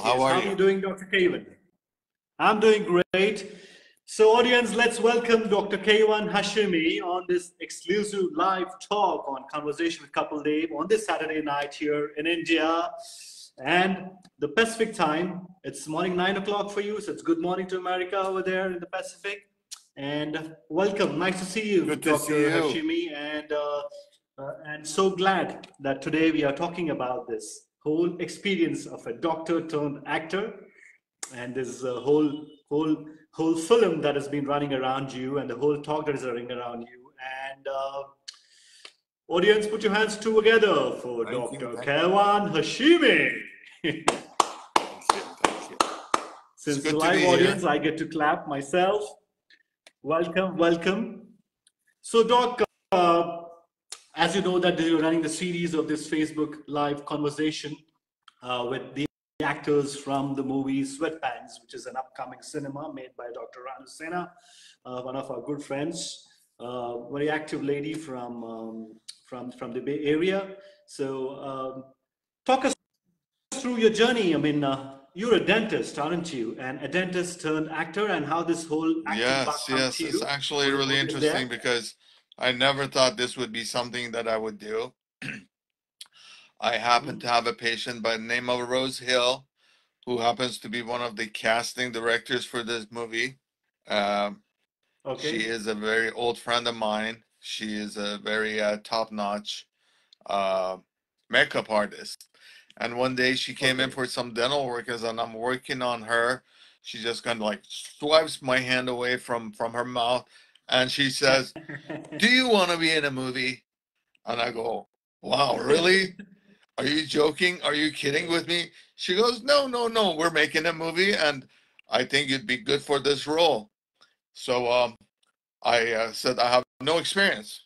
How are How are you? you doing, Dr. Keyvan? I'm doing great. So, audience, let's welcome Dr. Keyvan Hashemi on this exclusive live talk on Conversation with Kapil Deev on this Saturday night here in India. And the Pacific time, it's morning 9 o'clock for you, so it's good morning to America over there in the Pacific. And welcome, nice to see you, Good to see Dr. you. Hashemi, and so glad that today we are talking about this whole experience of a doctor turned actor, and this whole film that has been running around you, and the whole talk that is running around you. And audience, put your hands together for Thank you. Dr. Thank Keyvan Hashemi. you. Thank you. It's Since the good to be live here. audience, I get to clap myself. Welcome, welcome. So, Doc, as you know that you're running the series of this Facebook live conversation with the actors from the movie Sweatpants, which is an upcoming cinema made by Dr. RANU, one of our good friends, very active lady from the Bay Area. So, talk us through your journey. I mean, you're a dentist, aren't you? And a dentist turned actor, and how this whole acting part come to It's you. actually really Was it there? interesting because I never thought this would be something that I would do. I happen to have a patient by the name of Rose Hill, who happens to be one of the casting directors for this movie. Um, she Okay. is a very old friend of mine. She is a very top-notch makeup artist. And one day she came in Okay. for some dental work, and I'm working on her. She just kind of like swipes my hand away from her mouth, and she says, "Do you want to be in a movie?" And I go, "Wow, really? Are you joking? Are you kidding with me?" She goes, "No, no, no. We're making a movie, and I think you'd be good for this role." So I said, "I have no experience.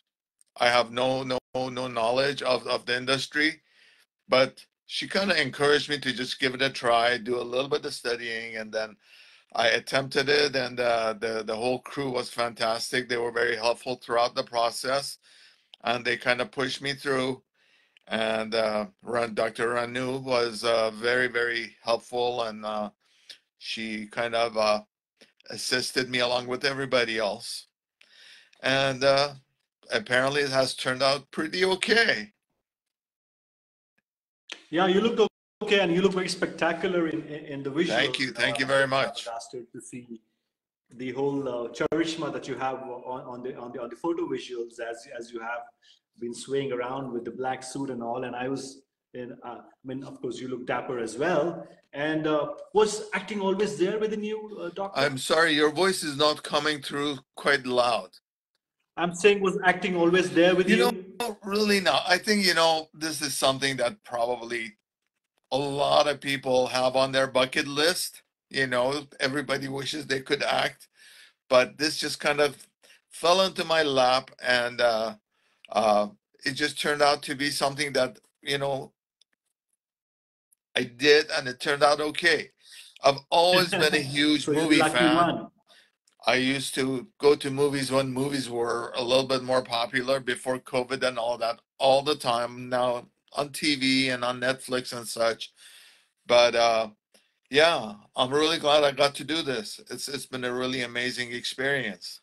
I have no knowledge of the industry." But she kind of encouraged me to just give it a try, do a little bit of studying, and then I attempted it. And the whole crew was fantastic. They were very helpful throughout the process, and they kind of pushed me through. And Dr. Ranu was very helpful, and she kind of assisted me along with everybody else. And apparently, it has turned out pretty okay. Yeah, you look okay, and you look very spectacular in the Thank visuals. you. Thank you I very was much. asked to see the whole charisma that you have on the photo visuals, as you have been swaying around with the black suit and all. And I was in. I mean, of course, you look dapper as well. And was acting always there within you, doctor? I'm sorry, your voice is not coming through quite loud. I'm saying, was acting always there with You you? know, really not. I think, this is something that probably a lot of people have on their bucket list. Everybody wishes they could act, but this just kind of fell into my lap, and uh, it just turned out to be something that, I did, and it turned out okay. I've always been a huge So you're the movie lucky fan. one. I used to go to movies when movies were a little bit more popular before COVID and all that, all the time now on TV and on Netflix and such. But yeah, I'm really glad I got to do this. It's been a really amazing experience,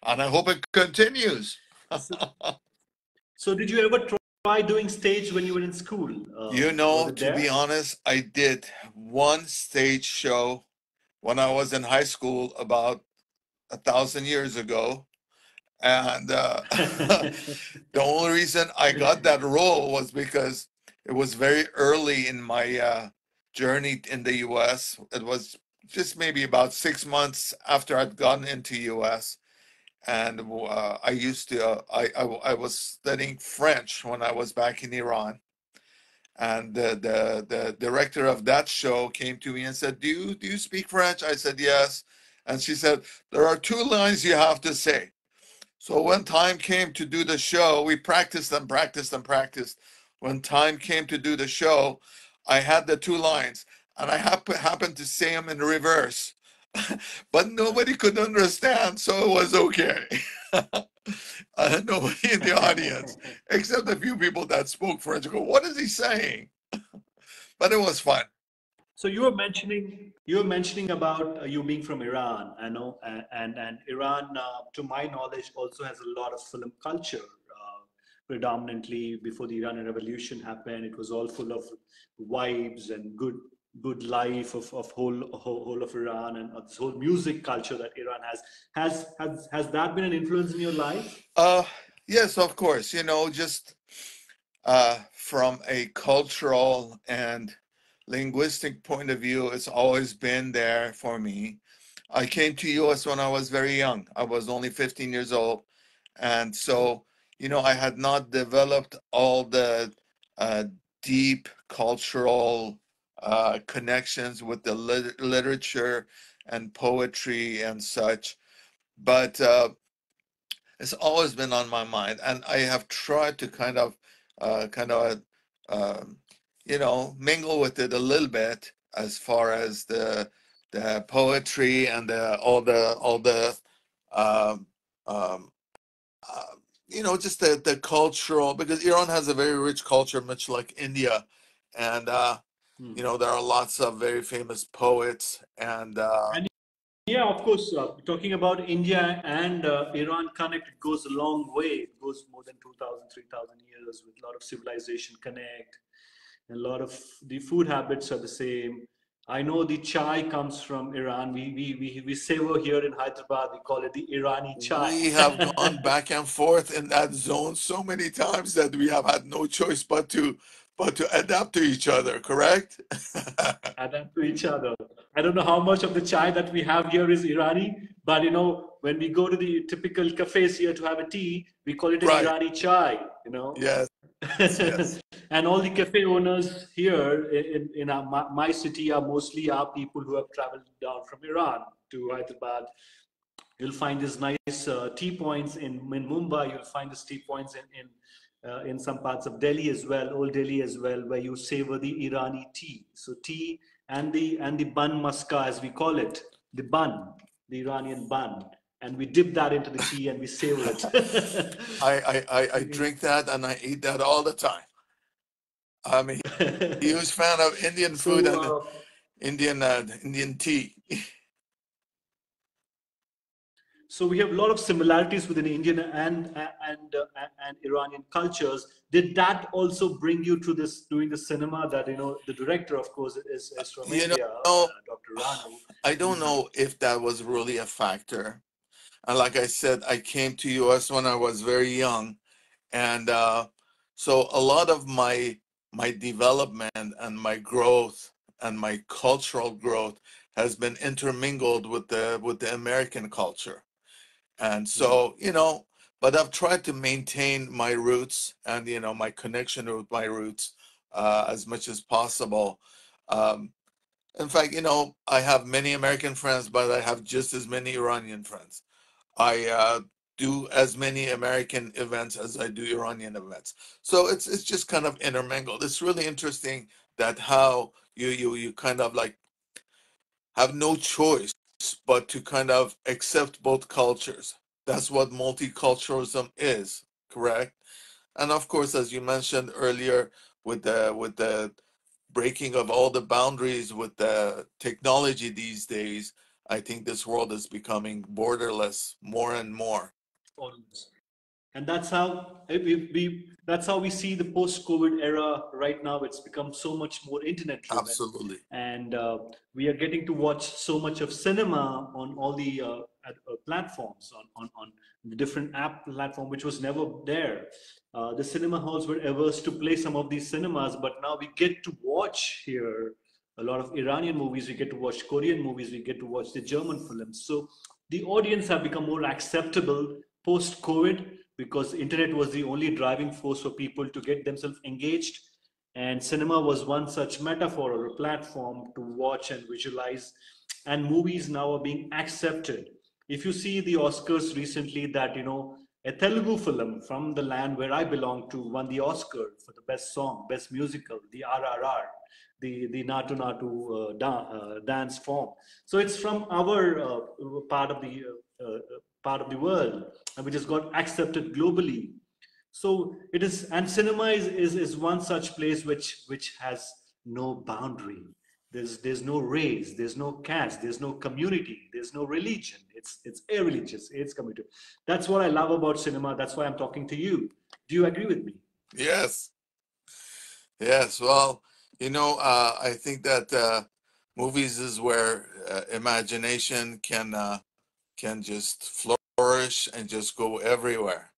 and I hope it continues. So, so did you ever try doing stage when you were in school? Was it To be there? honest, I did one stage show when I was in high school about 1,000 years ago. And the only reason I got that role was because it was very early in my journey in the US. It was just maybe about 6 months after I'd gotten into US. And I used to, I was studying French when I was back in Iran. And the director of that show came to me and said, do you speak French? I said, yes. And she said, there are two lines you have to say. So when time came to do the show, we practiced and practiced and practiced. When time came to do the show, I had the two lines, and I happened to say them in reverse, but nobody could understand, so it was okay. I had nobody in the audience except a few people that spoke French. Go, what is he saying? But it was fun. So you were mentioning about you being from Iran, I know, and Iran, to my knowledge, also has a lot of film culture. Predominantly before the Iranian Revolution happened, it was all full of vibes and good life of whole of Iran, and this whole music culture that Iran has. Has that been an influence in your life? Uh, yes, of course. You know, just from a cultural and linguistic point of view, it's always been there for me. I came to US when I was very young. I was only 15 years old. And so, you know, I had not developed all the uh, deep cultural connections with the literature and poetry and such. But it's always been on my mind, and I have tried to kind of, um, you know, mingle with it a little bit as far as the poetry and all the um, um, uh, you know, just the cultural, because Iran has a very rich culture, much like India, and you Hmm. know, there are lots of very famous poets, and And yeah, of course, talking about India and Iran connect, it goes a long way. It goes more than 2,000, 3,000 years with a lot of civilization connect. And a lot of the food habits are the same. I know the chai comes from Iran. We savor here in Hyderabad, we call it the Irani chai. we have gone back and forth in that zone so many times that we have had no choice but to adapt to each other, correct? Adapt to each other. I don't know how much of the chai that we have here is Irani, but when we go to the typical cafes here to have a tea, we call it an Right. Irani chai, you know. Yes, yes. And all the cafe owners here in my city are mostly are people who have traveled down from Iran to Hyderabad. You'll find these nice tea points in Mumbai. You'll find these tea points in some parts of Delhi as well, old Delhi as well, where you savor the Irani tea. So tea and the bun maska, as we call it, the bun, the Iranian bun, and we dip that into the tea and we savor I drink that and I eat that all the time. I'm a huge it. fan of Indian food So, and Indian tea. so we have a lot of similarities within Indian and Iranian cultures. Did that also bring you to this doing the cinema? That the director, of course, is from You India, know, Dr. RANU. I don't He's know if that was really a factor. And like I said, I came to US when I was very young, and so a lot of my development and my growth and my cultural growth has been intermingled with the American culture. And Hmm. so, you know, but I've tried to maintain my roots and, you know, my connection with my roots as much as possible. Um, in fact, you know, I have many American friends, but I have just as many Iranian friends. I do as many American events as I do Iranian events. So it's just kind of intermingled. It's really interesting that how you kind of like have no choice but to kind of accept both cultures. That's what multiculturalism is, correct? And of course, as you mentioned earlier, with the breaking of all the boundaries with the technology these days, I think this world is becoming borderless more and more. almost. And that's how we see the post-COVID era right now. It's become so much more internet-driven, Absolutely. and we are getting to watch so much of cinema on all the platforms, on the different app platform, which was never there. The cinema halls were averse to play some of these cinemas, but now we get to watch here a lot of Iranian movies. We get to watch Korean movies. We get to watch the German films. So the audience have become more acceptable post-COVID, because internet was the only driving force for people to get themselves engaged, and cinema was one such metaphor or a platform to watch and visualize, and movies now are being accepted. If you see the Oscars recently, that a Telugu film from the land where I belong to won the Oscar for the best song, best musical, the RRR, the Natu Natu dance form. So it's from our part of the part of the world, which has got accepted globally. So it is, and cinema is one such place which has no boundary. There's no race, there's no caste, there's no community, there's no religion. It's irreligious, it's community. That's what I love about cinema. That's why I'm talking to you. Do you agree with me? Yes. Yes. Well, I think that movies is where imagination can just flourish and just go everywhere.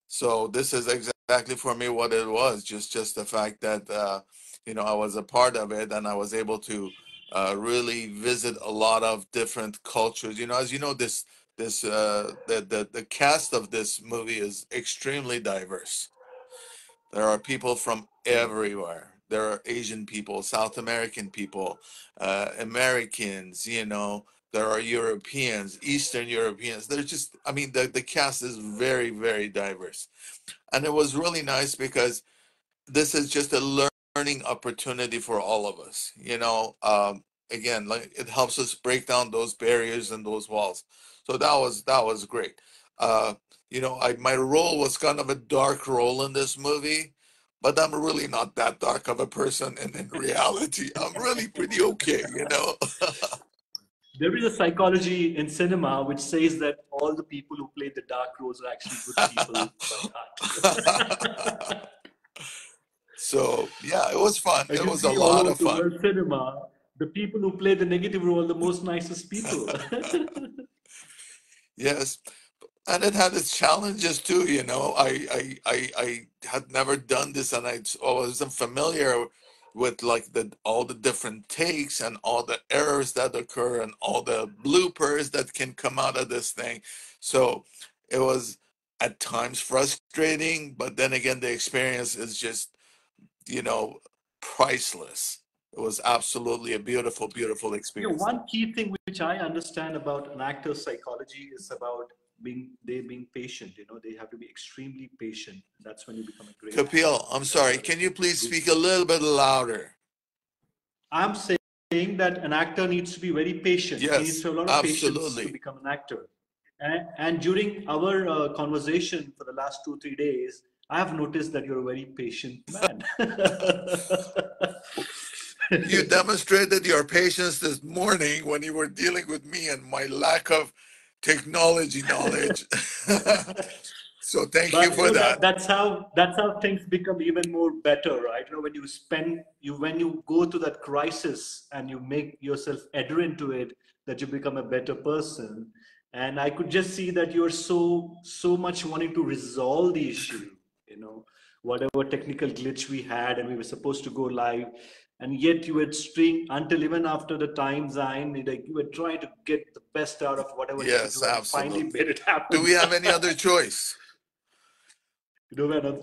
So this is exactly for me what it was. Just the fact that I was a part of it, and I was able to really visit a lot of different cultures. As you know, the cast of this movie is extremely diverse. There are people from Correct. everywhere. There are Asian people, South American people, Americans, there are Europeans, Eastern Europeans. They're just, I mean, the cast is very, very diverse. And it was really nice because this is just a learning opportunity for all of us. Again, like, it helps us break down those barriers and those walls. So that was great. uh my role was kind of a dark role in this movie, but I'm really not that dark of a person, and in reality I'm really pretty okay. There is a psychology in cinema which says that all the people who play the dark roles are actually good people by heart. So yeah, it was fun. I It can was a see all lot over of the fun. world cinema, the people who play the negative role are the most nicest people. Yes. And it had its challenges too. I had never done this, and I wasn't familiar with, like, all the different takes and all the errors that occur and all the bloopers that can come out of this thing. So it was at times frustrating, but then again, the experience is just, you know priceless. It was absolutely a beautiful, beautiful experience. One key thing which I understand about an actor's psychology is about being patient. They have to be extremely patient. That's when you become a great actor. Kapil, I'm That's sorry, what can you please good. speak a little bit louder? I'm saying that an actor needs to be very patient. He needs Yes, to have a lot of patience to absolutely. become an actor. And during our conversation for the last 2 3 days, I have noticed that you're a very patient man. You demonstrated your patience this morning when you were dealing with me and my lack of technology knowledge. So thank you But for that. that's how things become even more better, right? When you go to that crisis and you make yourself adherent to it, that you become a better person. And I could just see that you're so much wanting to resolve the issue, you know, whatever technical glitch we had, and we were supposed to go live, and yet you were string until even after the time zone, like you were trying to get the best out of whatever you could Yes, do, and you finally absolutely. made it Do happen. we have any other choice? You don't have a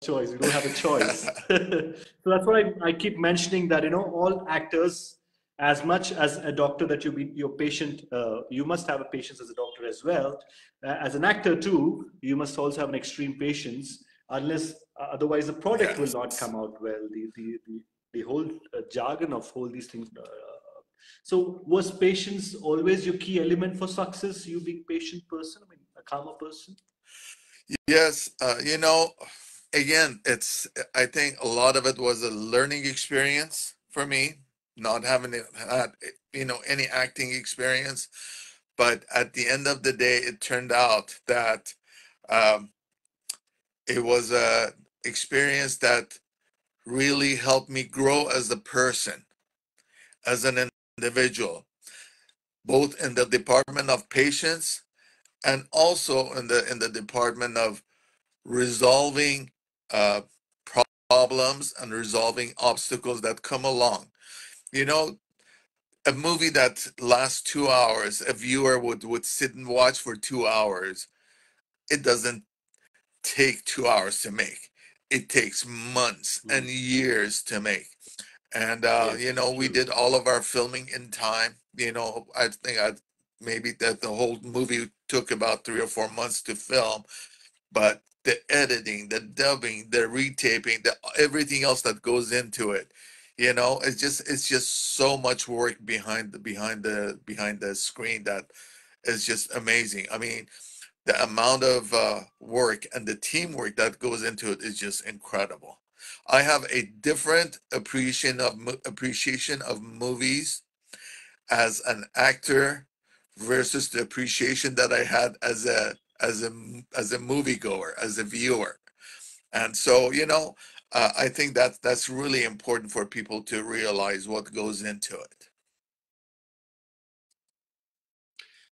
choice. You don't have a choice. So that's why I keep mentioning that, all actors, as much as a doctor that you be your patient, you must have a patience as a doctor as well. As an actor too, you must also have an extreme patience, unless otherwise the product will Yes. not come out well. The whole jargon of all these things. So was patience always your key element for success? You being patient person, I mean, a calmer person. Yes, again, I think a lot of it was a learning experience for me, not having had, any acting experience. But at the end of the day, it turned out that um, it was a experience that really helped me grow as a person, as an individual, both in the department of patience and also in the department of resolving uh, problems and resolving obstacles that come along. You know, a movie that lasts 2 hours, a viewer would sit and watch for 2 hours. It doesn't take 2 hours to make. It takes months and Hmm. years to make. And Yes, we true. did all of our filming in time. I think maybe that the whole movie took about 3 or 4 months to film, but the editing, the dubbing, the retaping, everything else that goes into it, it's just so much work behind the screen that is just amazing. I mean, the amount of work and the teamwork that goes into it is just incredible. I have a different appreciation of movies as an actor versus the appreciation that I had as a moviegoer, as a viewer. And so, I think that's really important for people to realize what goes into it.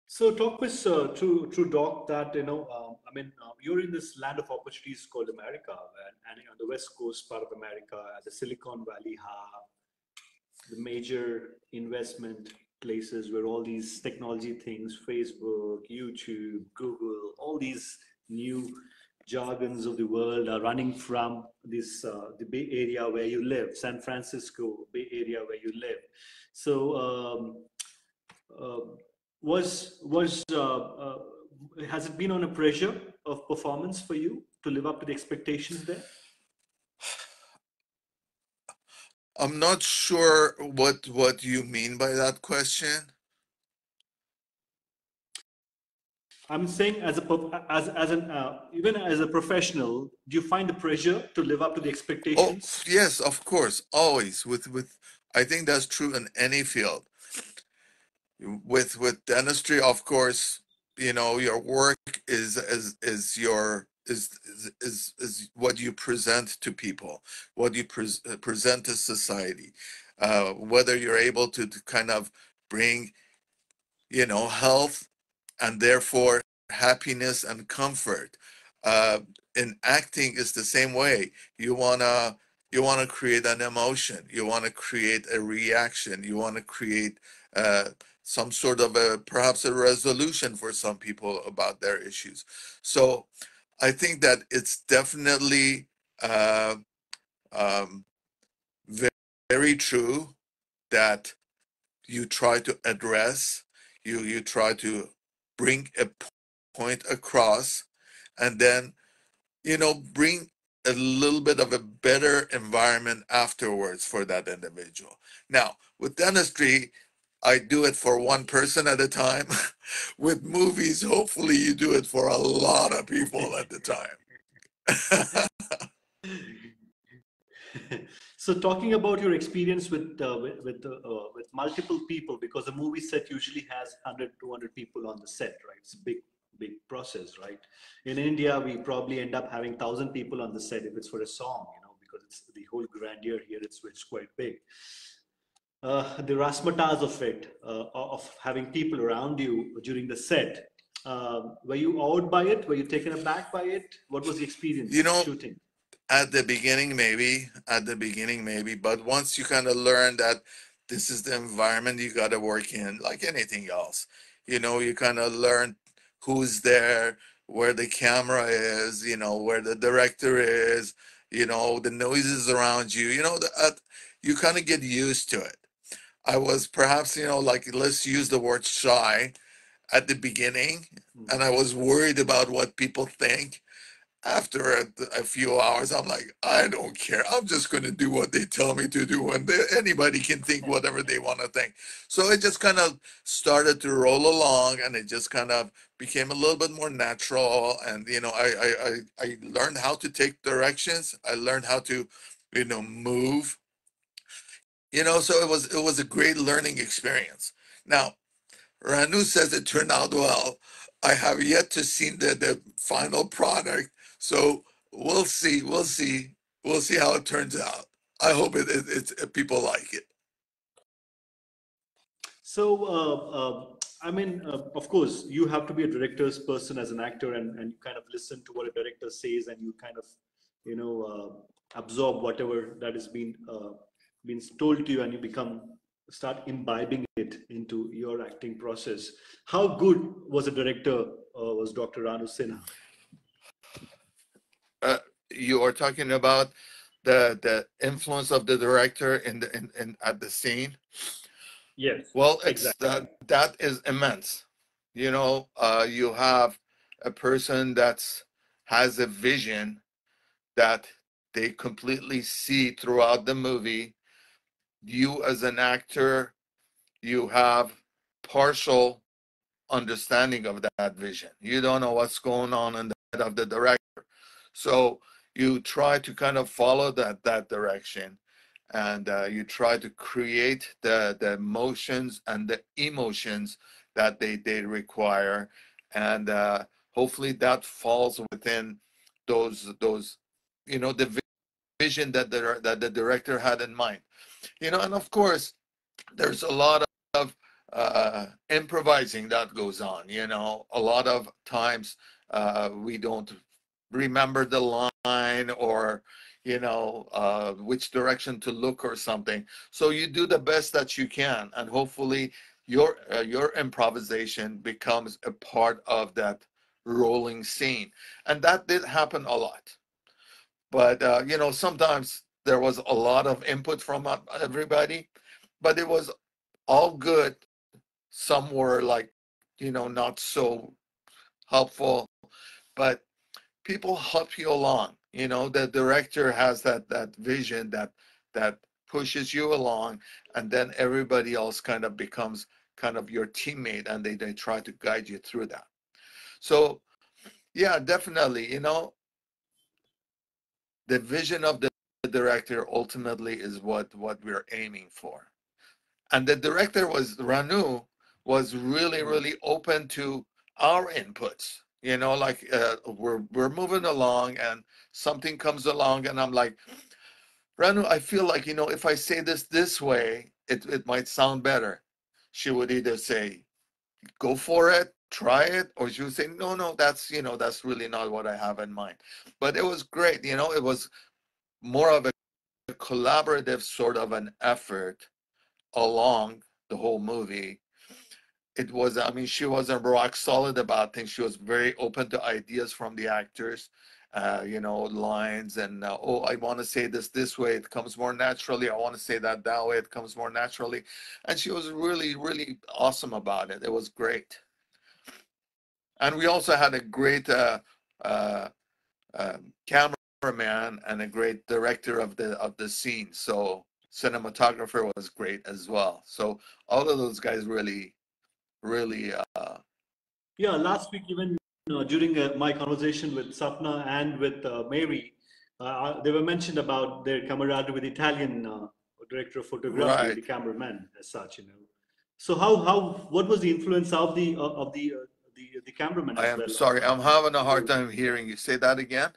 So talk with true Doc that you're in this land of opportunities called America, and on the West Coast part of America, the Silicon Valley hub, the major investment places where all these technology things, Facebook, YouTube, Google, all these new jargons of the world are running from this the Bay Area where you live, San Francisco Bay Area where you live. So was has it been on a pressure of performance for you to live up to the expectations there? I'm not sure what you mean by that question. I'm saying as an even as a professional, do you find the pressure to live up to the Oh, expectations? yes, of course, always. With I think that's true in any field. With dentistry, of course, your work is your is what you present to people, what you present to society, whether you're able to kind of bring health and therefore happiness and comfort. Uh, in acting is the same way. You wanna create an emotion. You wanna create a reaction. You wanna create uh, some sort of perhaps a resolution for some people about their issues. So I think that it's definitely uh, um, very true that you try to address, you try to bring a point across, and then bring a little bit of a better environment afterwards for that individual. Now with dentistry, I do it for one person at a time. With movies, hopefully you do it for a lot of people at the time. So talking about your experience with multiple people, because a movie set usually has 100 200 people on the set, right? It's a big process, right? In India we probably end up having 1,000 people on the set if it's for a song, because it's the whole grandeur here, it's quite big. The razzmatazz of it, of having people around you during the set, were you awed by it? Were you taken aback by it? What was the you experience know shooting? at the beginning maybe, but once you kind of learn that this is the environment you got to work in, like anything else, you kind of learn who's there, where the camera is, where the director is, the noises around you, you kind of get used to it. I was perhaps, like, let's use the word shy at the beginning, and I was worried about what people think. After a few hours, I'm like, I don't care. I'm just going to do what they tell me to do, and anybody can think whatever they want to think. So it just kind of started to roll along, and it just kind of became a little bit more natural. And I learned how to take directions. I learned how to, move. So it was a great learning experience. Now, Ranu says it turned out well. I have yet to see the final product, so we'll see. We'll see. We'll see how it turns out. I hope it's people like it. So, of course, you have to be a director's person as an actor, and you kind of listen to what a director says, and you kind of, absorb whatever that is been told to you, and you start imbibing it into your acting process. How good was a director? Was Dr. Ranu Sinha? Uh, you are talking about the influence of the director in at the scene. Yes, Well, it's exactly. that is immense. You have a person that's has a vision that they completely see throughout the movie. You as an actor, you have partial understanding of that vision. You don't know what's going on in the head of the director. So you try to kind of follow that direction, and you try to create the emotions and the emotions that they require, and hopefully that falls within those the vision that the director had in mind. And of course there's a lot of improvising that goes on. A lot of times we don't remember the line, or which direction to look or something. So you do the best that you can, and hopefully your improvisation becomes a part of that rolling scene. And that did happen a lot. But sometimes there was a lot of input from everybody, but it was all good. Some were like, not so helpful, but people help you along. The director has that vision that pushes you along, and then everybody else kind of becomes kind of your teammate, and they try to guide you through that. So yeah, definitely, the vision of the director ultimately is what we're aiming for. And the director was RANU, was really open to our inputs. Like we're moving along, and something comes along, and I'm like, RANU, I feel like, if I say this way, it might sound better. She would either say, go for it, try it, or she would say, no, that's really not what I have in mind. But it was great. It was more of a collaborative sort of an effort along the whole movie. It was, I mean, she wasn't rock solid about things. She was very open to ideas from the actors, lines, and oh, I want to say this way, it comes more naturally. I want to say that way, it comes more naturally. And she was really awesome about it. It was great. And we also had a great uh, cameraman and a great director of the scene. So cinematographer was great as well. So all of those guys really Yeah, last week, even during my conversation with Sapna and with Mary, they were mentioned about their camaraderie with Italian director of photography, the right. cameraman as such. So how what was the influence of the cameraman I as am well sorry, I'm having a on hard you? time hearing you. Say that again.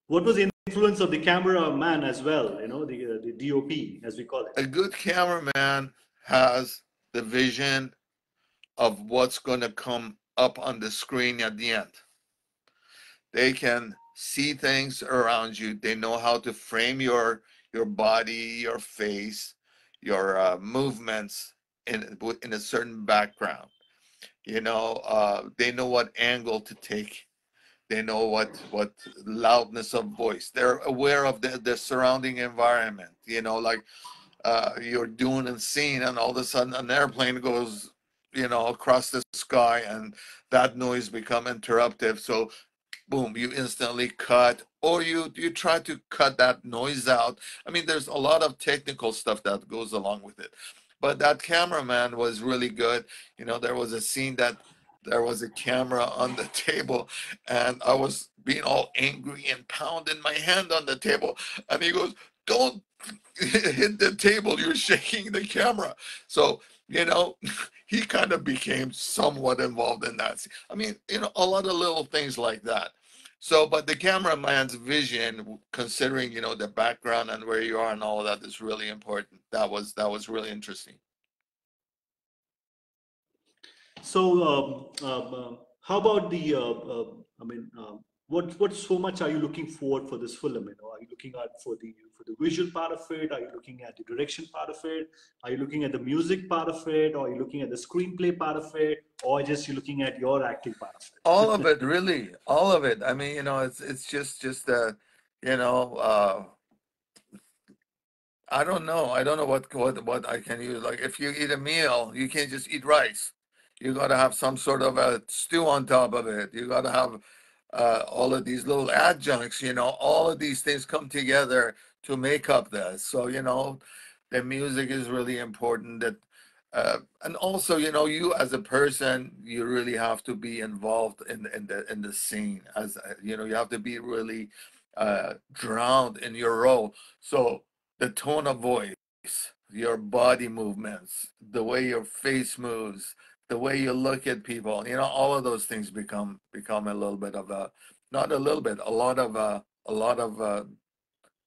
What was the influence of the cameraman as well? The DOP as we call it. A good cameraman has the vision of what's going to come up on the screen at the end. They can see things around you. They know how to frame your body, your face, your movements in a certain background. They know what angle to take. They know what loudness of voice. They're aware of the surrounding environment. Like you're doing a scene, and all of a sudden an airplane goes, across the sky, and that noise become interruptive. So boom, you instantly cut, or you try to cut that noise out. I mean, there's a lot of technical stuff that goes along with it, but that cameraman was really good. There was a scene that there was a camera on the table, and I was being all angry and pounding my hand on the table, and he goes, don't hit the table, you're shaking the camera. So you know he kind of became somewhat involved in that. I mean, a lot of little things like that. So, but the cameraman's vision, considering the background and where you are and all of that, is really important. That was really interesting. So, how about I mean, what so much are you looking forward for this film? Are you looking at for the visual part of it? Are you looking at the direction part of it? Are you looking at the music part of it? Or are you looking at the screenplay part of it? Or just you looking at your acting part of All it? of it, really, all of it. I mean, it's just you know uh I don't know what I can use. Like, if you eat a meal, you can't just eat rice. You got to have some sort of a stew on top of it. You got to have all of these little adjuncts. All of these things come together to make up this. So the music is really important. And also, you as a person, you really have to be involved in the scene. As you have to be really drowned in your role. So the tone of voice, your body movements, the way your face moves, the way you look at people, all of those things become a little bit of a, not a little bit, a lot of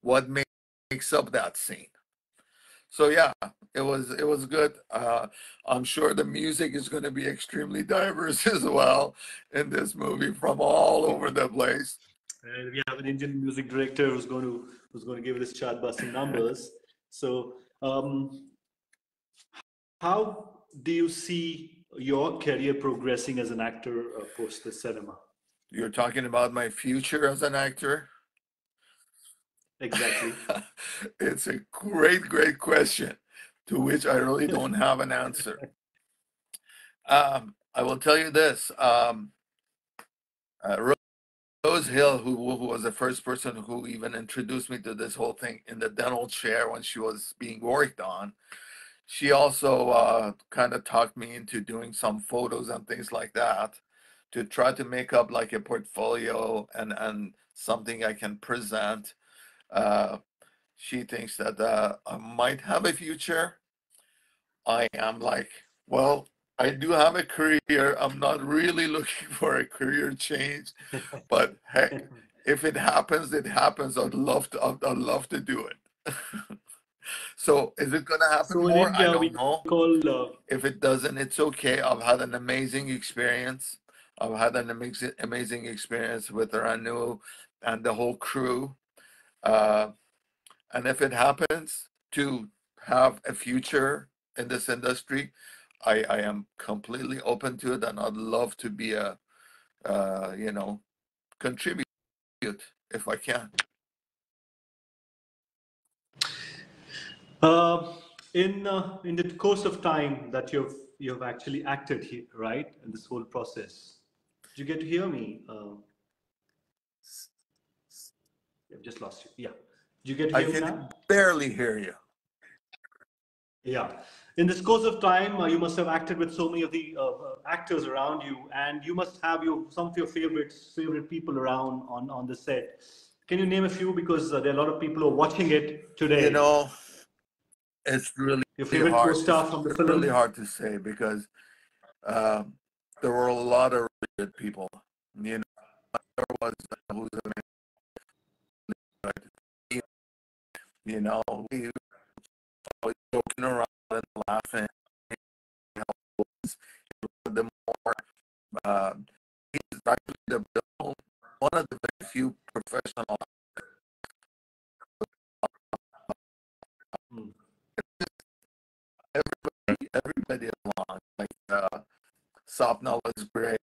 what makes up that scene. So yeah, it was good. I'm sure the music is going to be extremely diverse as well in this movie, from all over the place. And we have an Indian music director who's going to give us chart-busting numbers. So, how do you see your career progressing as an actor post the cinema? You're talking about my future as an actor? Exactly. It's a great question to which I really don't have an answer. I will tell you this. Rose Hill, who was the first person who even introduced me to this whole thing in the dental chair when she was being worked on, she also kind of talked me into doing some photos and things like that to try to make up like a portfolio and something I can present. She thinks that I might have a future. I am like, well, I do have a career. I'm not really looking for a career change, but heck, if it happens, it happens. I'd love to do it. So is it gonna happen So in more? I India, we don't know. call If it doesn't, it's okay. I've had an amazing experience. I've had an amazing experience with RANU and the whole crew. Uh, and if it happens to have a future in this industry, I am completely open to it, and I'd love to be contribute if I can. uh, in the course of time that you've actually acted here, right, in this whole process. Did you get to hear me? I've just lost you. Yeah. Did you get to I hear me can now? barely hear you. Yeah. In this course of time, you must have acted with so many of the actors around you, and you must have some of your favorite people around on the set. Can you name a few? Because there are a lot of people who are watching it You today. know, it's really Your favorite hard. co-star It's from the really film? hard to say because um, there were a lot of really good people. There was who's a you know, we were always joking around and laughing. You know, the more uh, he's actually one of the very few professional. Hmm. Everybody along. Like Sapna was great.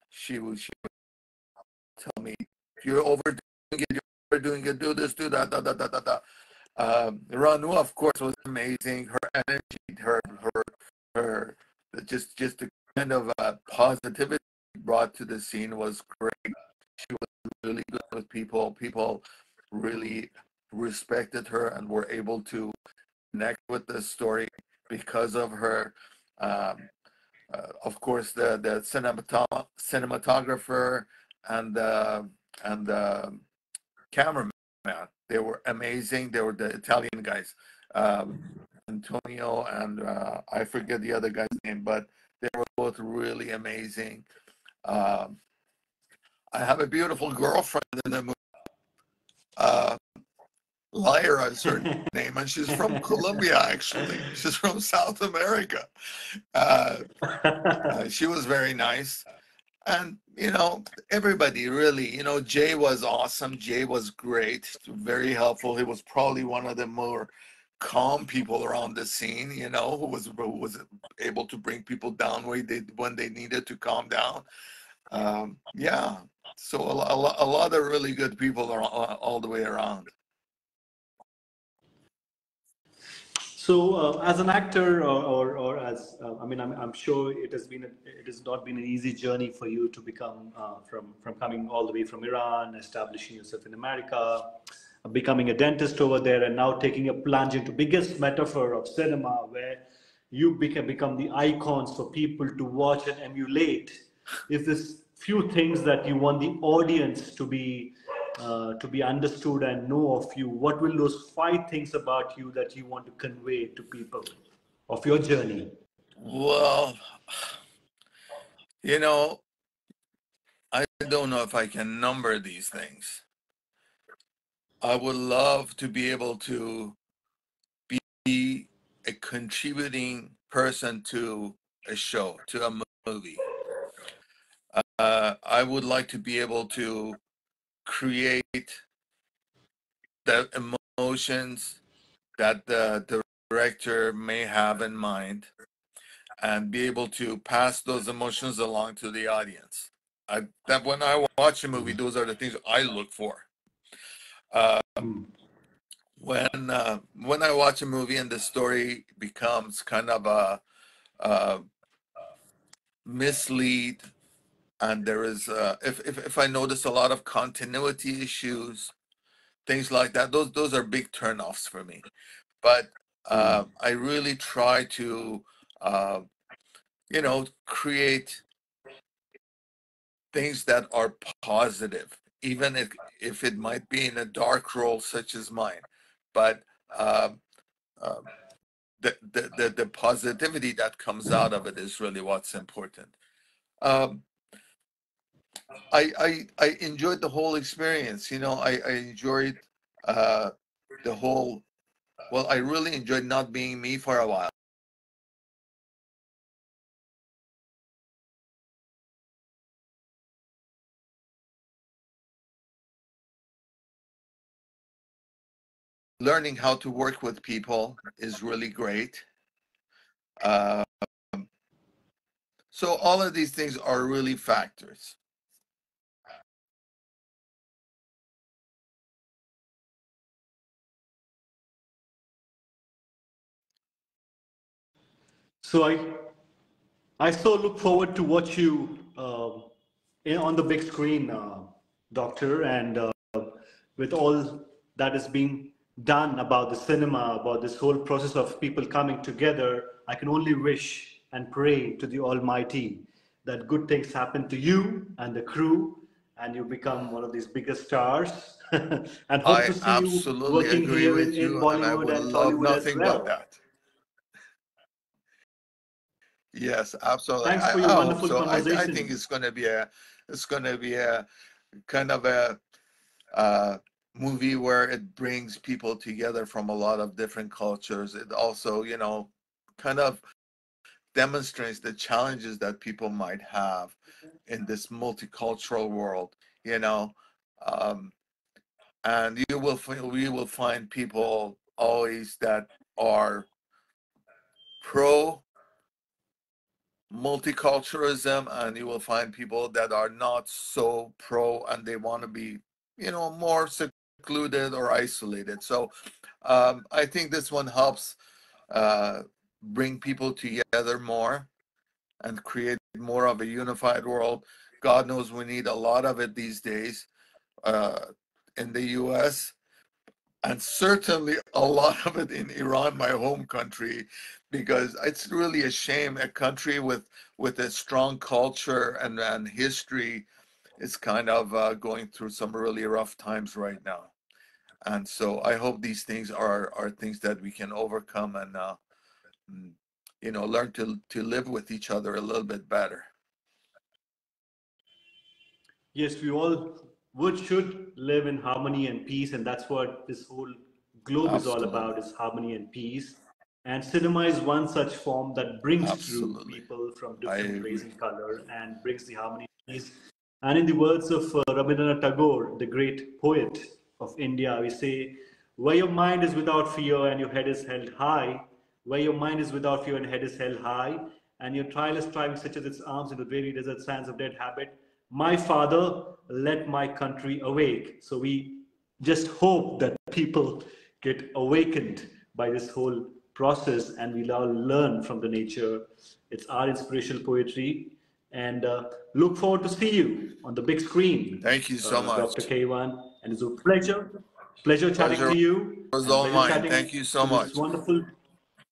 She would tell me, if you're overdoing it, you're overdoing it, do this, do that, da da da da da. Ranu, of course, was amazing. Her energy, her just the kind of positivity brought to the scene was great. She was really good with people. People really respected her and were able to connect with the story because of her. Um, of course, the cinematographer and the cameraman, they were amazing. They were the Italian guys, Antonio and I forget the other guy's name, but they were both really amazing. Um, I have a beautiful girlfriend in the movie. Uh, Lyra is her name, and she's from Colombia, actually. She's from South America. Uh, she was very nice. And, everybody really, Jay was awesome. Jay was great, very helpful. He was probably one of the more calm people around the scene, who was able to bring people down when they needed to calm down. Yeah. So a lot of really good people are all the way around. So, as an actor, or as I mean, I'm sure it has not been an easy journey for you to become from coming all the way from Iran, establishing yourself in America, becoming a dentist over there, and now taking a plunge into biggest metaphor of cinema, where you become the icons for people to watch and emulate. Is this few things that you want the audience to be to be understood and know of you, what will those 5 things about you that you want to convey to people of your journey? Well, you know, I don't know if I can number these things. I would love to be able to be a contributing person to a show, to a movie. I would like to be able to create the emotions that the director may have in mind and be able to pass those emotions along to the audience. That when I watch a movie, those are the things I look for. When I watch a movie and the story becomes kind of a mislead, and there is if I notice a lot of continuity issues, things like that, those are big turnoffs for me. But I really try to create things that are positive, even if it might be in a dark role such as mine. But um, um, the positivity that comes out of it is really what's important. Um, I enjoyed the whole experience. I enjoyed the whole. Well, I really enjoyed not being me for a while. Learning how to work with people is really great. So all of these things are really factors. So I so look forward to watch you on the big screen, Doctor, and with all that is being done about the cinema, about this whole process of people coming together. I can only wish and pray to the Almighty that good things happen to you and the crew, and you become one of these biggest stars. And hope I to see you absolutely working agree here with in you, and I Bollywood would and love Tollywood as nothing but well. that. Yes, absolutely. Thanks for I your hope wonderful so. I think conversation. it's gonna be a kind of a movie where it brings people together from a lot of different cultures. It also, kind of demonstrates the challenges that people might have in this multicultural world, you know. Um, and we will find people always that are pro multiculturalism, and you will find people that are not so pro and they want to be, more secluded or isolated. So I think this one helps uh, bring people together more and create more of a unified world. God knows we need a lot of it these days uh, in the US, and certainly a lot of it in Iran, my home country, because it's really a shame. A country with a strong culture and history is kind of going through some really rough times right now. And so I hope these things are things that we can overcome and mm, learn to live with each other a little bit better. Yes, we all should live in harmony and peace, and that's what this whole globe is all about: Absolutely. is harmony and peace. And cinema is one such form that brings through Absolutely. people from I different race agree. and color and brings the harmony and peace. And in the words of Rabindranath Tagore, the great poet of India, we say, "Where your mind is without fear and your head is held high, where your mind is without fear and head is held high, and your tireless striving stretches its arms into the dreary desert sands of dead habit. My Father, let my country awake." So we just hope that people get awakened by this whole process and we'll all learn from the nature. It's our inspirational poetry. And look forward to see you on the big screen, Thank you so Dr. much. Keyvan. And it's a pleasure chatting Pleasure to you was and all pleasure mine. chatting Thank you so to this much. wonderful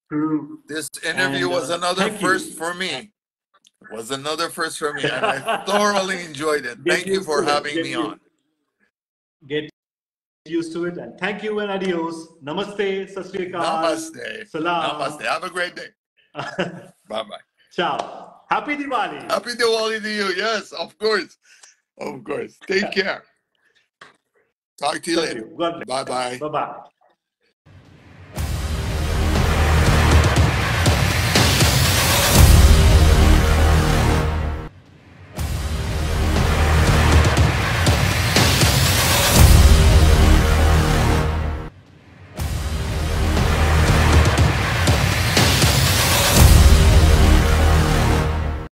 crew. This interview And was another thank first you. for me. Was another first for me, and I thoroughly enjoyed it. Get Thank you used for to it. having Get me used. on. Get used to it. And thank you and adios. Namaste, Sat Sri Akal, Namaste. Salam. Namaste. Have a great day. Bye-bye. Ciao. Happy Diwali. Happy Diwali to you. Yes, of course. Of course. Take care. Talk to you later. God bless. Bye-bye. Bye-bye.